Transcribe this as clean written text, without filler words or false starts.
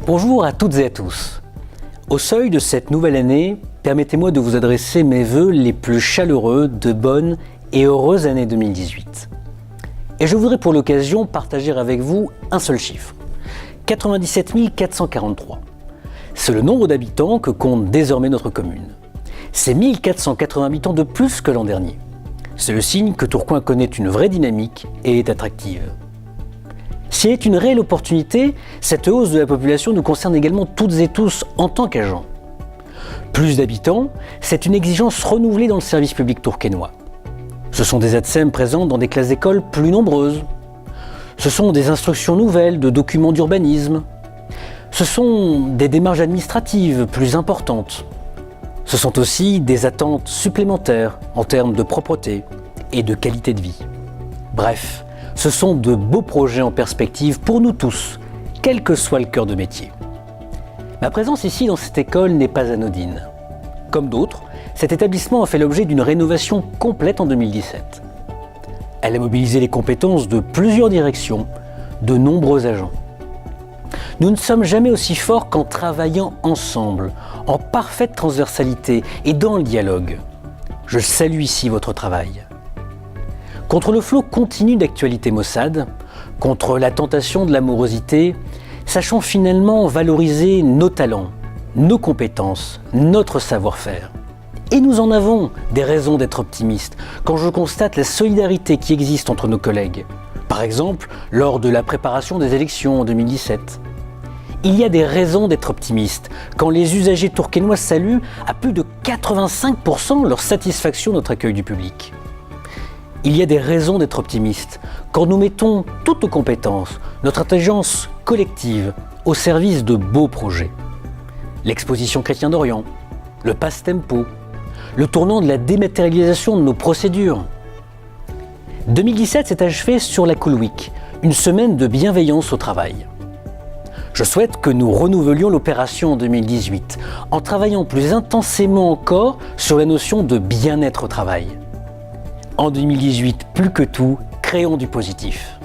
Bonjour à toutes et à tous. Au seuil de cette nouvelle année, permettez-moi de vous adresser mes vœux les plus chaleureux de bonne et heureuse année 2018. Et je voudrais pour l'occasion partager avec vous un seul chiffre, 97 443. C'est le nombre d'habitants que compte désormais notre commune. C'est 1480 habitants de plus que l'an dernier. C'est le signe que Tourcoing connaît une vraie dynamique et est attractive. Si elle est une réelle opportunité, cette hausse de la population nous concerne également toutes et tous en tant qu'agents. Plus d'habitants, c'est une exigence renouvelée dans le service public tourquenois. Ce sont des ATSEM présents dans des classes d'école plus nombreuses. Ce sont des instructions nouvelles de documents d'urbanisme. Ce sont des démarches administratives plus importantes. Ce sont aussi des attentes supplémentaires en termes de propreté et de qualité de vie. Bref, ce sont de beaux projets en perspective pour nous tous, quel que soit le cœur de métier. Ma présence ici dans cette école n'est pas anodine. Comme d'autres, cet établissement a fait l'objet d'une rénovation complète en 2017. Elle a mobilisé les compétences de plusieurs directions, de nombreux agents. Nous ne sommes jamais aussi forts qu'en travaillant ensemble, en parfaite transversalité et dans le dialogue. Je salue ici votre travail. Contre le flot continu d'actualité maussade, contre la tentation de l'amorosité, sachons finalement valoriser nos talents, nos compétences, notre savoir-faire. Et nous en avons des raisons d'être optimistes quand je constate la solidarité qui existe entre nos collègues. Par exemple, lors de la préparation des élections en 2017. Il y a des raisons d'être optimistes quand les usagers tourquenois saluent à plus de 85% leur satisfaction de notre accueil du public. Il y a des raisons d'être optimistes quand nous mettons toutes nos compétences, notre intelligence collective au service de beaux projets. L'exposition Chrétien d'Orient, le passe tempo, le tournant de la dématérialisation de nos procédures. 2017 s'est achevé sur la Cool Week, une semaine de bienveillance au travail. Je souhaite que nous renouvelions l'opération en 2018 en travaillant plus intensément encore sur la notion de bien-être au travail. En 2018, plus que tout, créons du positif.